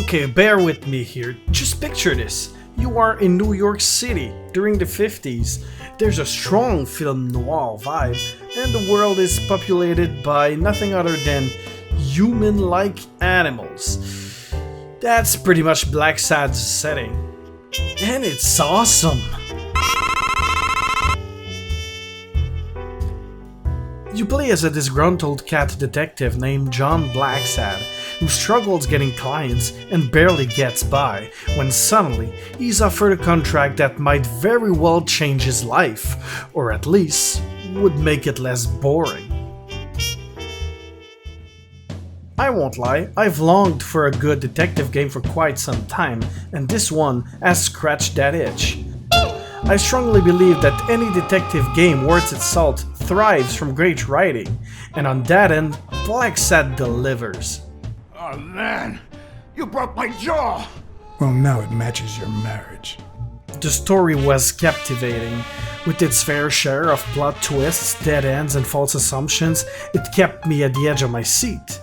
Okay, bear with me here. Just picture this. You are in New York City during the 50s. There's a strong film noir vibe, and the world is populated by nothing other than human-like animals. That's pretty much Blacksad's setting. And it's awesome! You play as a disgruntled cat detective named John Blacksad, who struggles getting clients and barely gets by, when suddenly he's offered a contract that might very well change his life, or at least would make it less boring. I won't lie, I've longed for a good detective game for quite some time, and this one has scratched that itch. I strongly believe that any detective game worth its salt thrives from great writing, and on that end, Blacksad delivers. Oh man, you broke my jaw! Well, now it matches your marriage. The story was captivating. With its fair share of plot twists, dead ends, and false assumptions, it kept me at the edge of my seat.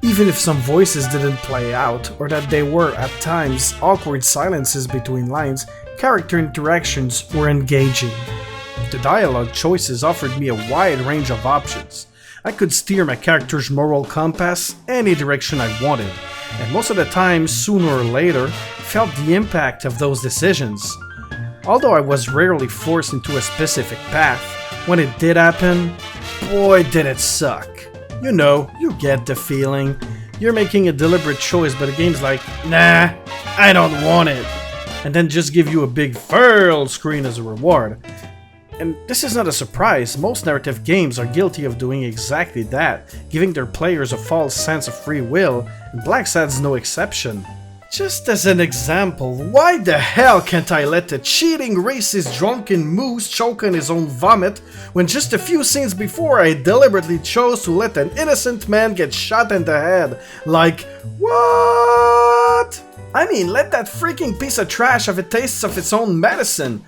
Even if some voices didn't play out, or that there were, at times, awkward silences between lines, character interactions were engaging. The dialogue choices offered me a wide range of options. I could steer my character's moral compass any direction I wanted, and most of the time, sooner or later, felt the impact of those decisions. Although I was rarely forced into a specific path, when it did happen, boy did it suck. You know, you get the feeling. You're making a deliberate choice, but the game's like, nah, I don't want it. And then just give you a big furl screen as a reward. And this is not a surprise, most narrative games are guilty of doing exactly that, giving their players a false sense of free will, and Blacksad's no exception. Just as an example, why the hell can't I let the cheating racist drunken moose choke on his own vomit when just a few scenes before I deliberately chose to let an innocent man get shot in the head? Like, what? I mean, let that freaking piece of trash have a taste of its own medicine.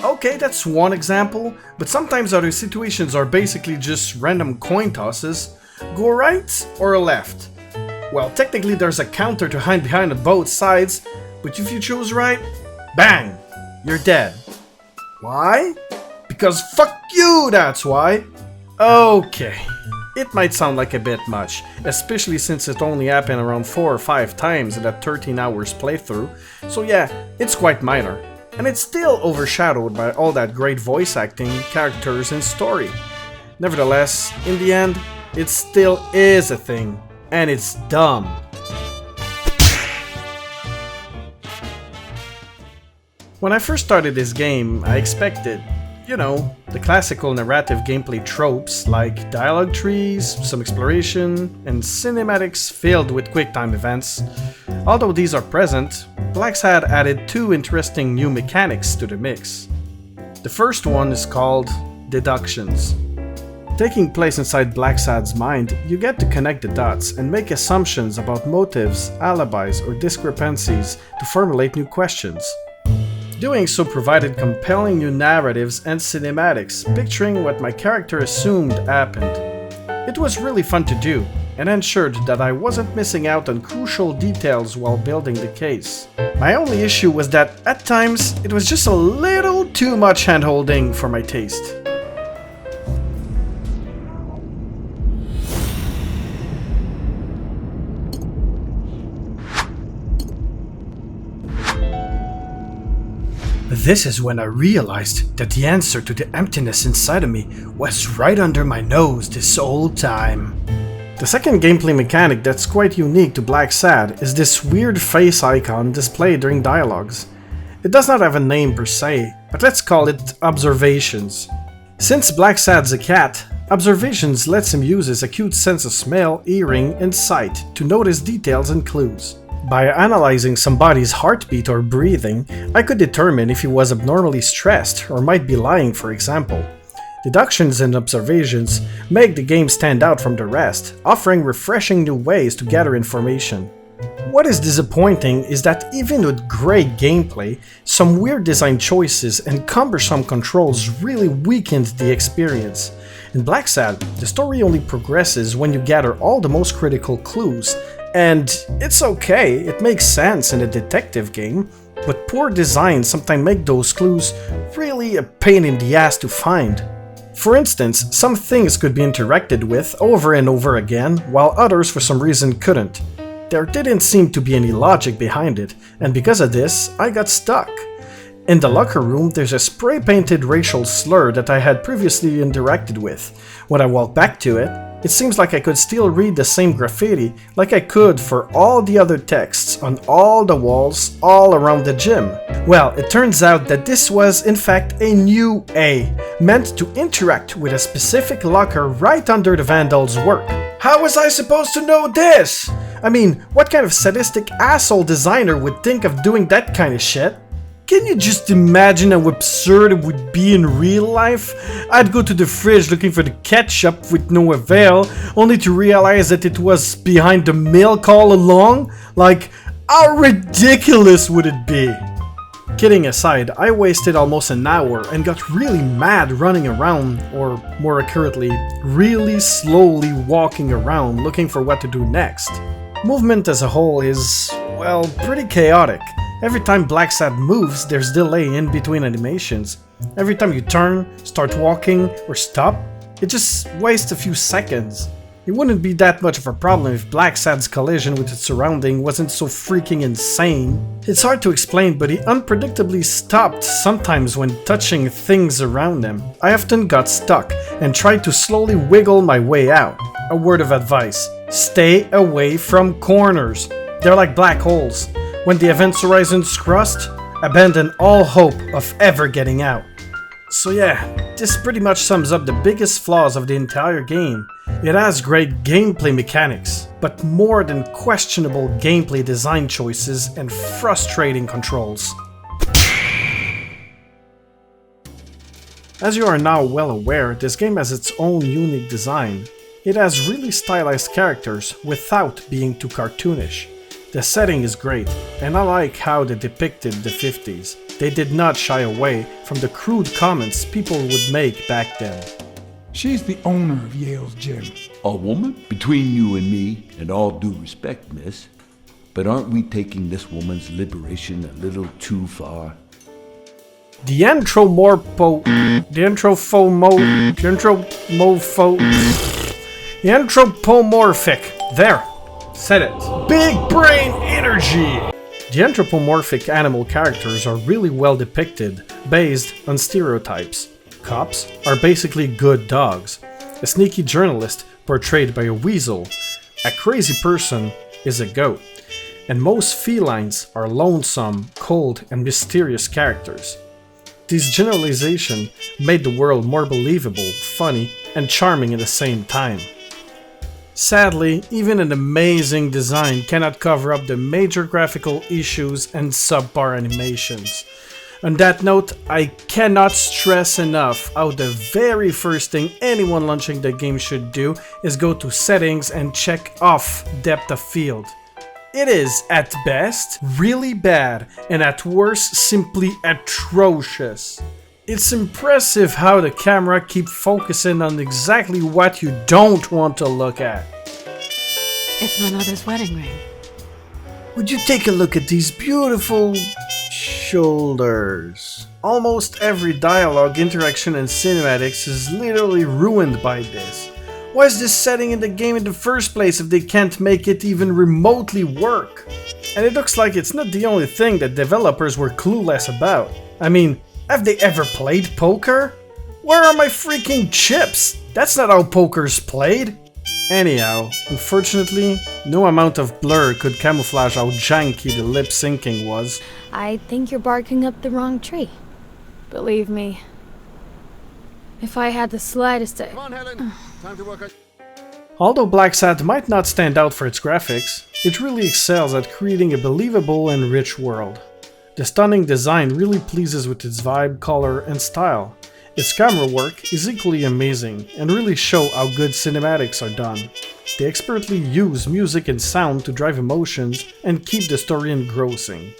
Okay, that's one example, but sometimes other situations are basically just random coin tosses. Go right or left? Well, technically there's a counter to hide behind on both sides, but if you choose right, bang, you're dead. Why? Because fuck you, that's why. Okay, it might sound like a bit much, especially since it only happened around 4 or 5 times in that 13 hours playthrough, so yeah, it's quite minor. And it's still overshadowed by all that great voice acting, characters, and story. Nevertheless, in the end, it still is a thing, and it's dumb. When I first started this game, I expected, you know, the classical narrative gameplay tropes like dialogue trees, some exploration, and cinematics filled with quick-time events. Although these are present, Blacksad added 2 interesting new mechanics to the mix. The first one is called deductions. Taking place inside Blacksad's mind, you get to connect the dots and make assumptions about motives, alibis, or discrepancies to formulate new questions. Doing so provided compelling new narratives and cinematics, picturing what my character assumed happened. It was really fun to do, and ensured that I wasn't missing out on crucial details while building the case. My only issue was that, at times, it was just a little too much hand-holding for my taste. This is when I realized that the answer to the emptiness inside of me was right under my nose this whole time. The second gameplay mechanic that's quite unique to Blacksad is this weird face icon displayed during dialogues. It does not have a name per se, but let's call it Observations. Since Blacksad's a cat, Observations lets him use his acute sense of smell, hearing, and sight to notice details and clues. By analyzing somebody's heartbeat or breathing, I could determine if he was abnormally stressed or might be lying, for example. Deductions and observations make the game stand out from the rest, offering refreshing new ways to gather information. What is disappointing is that even with great gameplay, some weird design choices and cumbersome controls really weakened the experience. In Blacksad, the story only progresses when you gather all the most critical clues, and it's okay, it makes sense in a detective game, but poor design sometimes make those clues really a pain in the ass to find. For instance, some things could be interacted with over and over again, while others for some reason couldn't. There didn't seem to be any logic behind it, and because of this, I got stuck. In the locker room, there's a spray-painted racial slur that I had previously interacted with. When I walked back to it, it seems like I could still read the same graffiti like I could for all the other texts on all the walls all around the gym. Well, it turns out that this was in fact a new A, meant to interact with a specific locker right under the vandal's work. How was I supposed to know this? I mean, what kind of sadistic asshole designer would think of doing that kind of shit? Can you just imagine how absurd it would be in real life? I'd go to the fridge looking for the ketchup with no avail, only to realize that it was behind the milk all along? Like, how ridiculous would it be? Kidding aside, I wasted almost an hour and got really mad running around, or more accurately, really slowly walking around looking for what to do next. Movement as a whole is, well, pretty chaotic. Every time Blacksad moves, there's delay in between animations. Every time you turn, start walking, or stop, it just wastes a few seconds. It wouldn't be that much of a problem if Blacksad's collision with its surrounding wasn't so freaking insane. It's hard to explain, but he unpredictably stopped sometimes when touching things around him. I often got stuck and tried to slowly wiggle my way out. A word of advice: stay away from corners. They're like black holes. When the event's horizon's crossed, abandon all hope of ever getting out. So yeah, this pretty much sums up the biggest flaws of the entire game. It has great gameplay mechanics, but more than questionable gameplay design choices and frustrating controls. As you are now well aware, this game has its own unique design. It has really stylized characters without being too cartoonish. The setting is great, and I like how they depicted the 50s. They did not shy away from the crude comments people would make back then. She's the owner of Yale's gym. A woman? Between you and me, and all due respect, miss, but aren't we taking this woman's liberation a little too far? The antropomorphic. There. Said it. Big brain energy! The anthropomorphic animal characters are really well depicted, based on stereotypes. Cops are basically good dogs. A sneaky journalist portrayed by a weasel. A crazy person is a goat. And most felines are lonesome, cold, and mysterious characters. These generalizations made the world more believable, funny, and charming at the same time. Sadly, even an amazing design cannot cover up the major graphical issues and subpar animations. On that note, I cannot stress enough how the very first thing anyone launching the game should do is go to settings and check off depth of field. It is, at best, really bad, and at worst, simply atrocious. It's impressive how the camera keeps focusing on exactly what you don't want to look at. It's my mother's wedding ring. Would you take a look at these beautiful shoulders? Almost every dialogue, interaction, and cinematics is literally ruined by this. Why is this setting in the game in the first place if they can't make it even remotely work? And it looks like it's not the only thing that developers were clueless about. I mean, have they ever played poker? Where are my freaking chips? That's not how poker's played. Anyhow, unfortunately, no amount of blur could camouflage how janky the lip syncing was. I think you're barking up the wrong tree. Believe me. If I had the slightest... Come on, Helen. Time to work on... Although Blacksad might not stand out for its graphics, it really excels at creating a believable and rich world. The stunning design really pleases with its vibe, color, and style. Its camera work is equally amazing and really show how good cinematics are done. They expertly use music and sound to drive emotions and keep the story engrossing.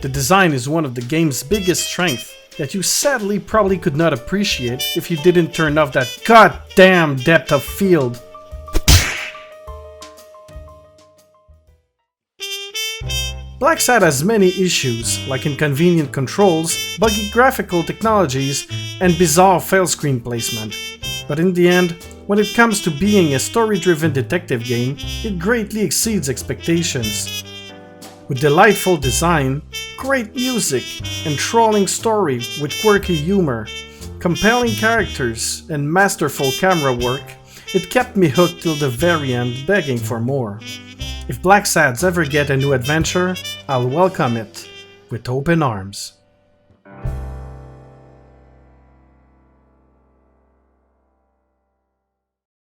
The design is one of the game's biggest strengths that you sadly probably could not appreciate if you didn't turn off that goddamn depth of field. Blacksad has many issues, like inconvenient controls, buggy graphical technologies, and bizarre fail screen placement. But in the end, when it comes to being a story-driven detective game, it greatly exceeds expectations. With delightful design, great music, enthralling story with quirky humor, compelling characters, and masterful camera work, it kept me hooked till the very end, begging for more. If Blacksads ever get a new adventure, I'll welcome it with open arms.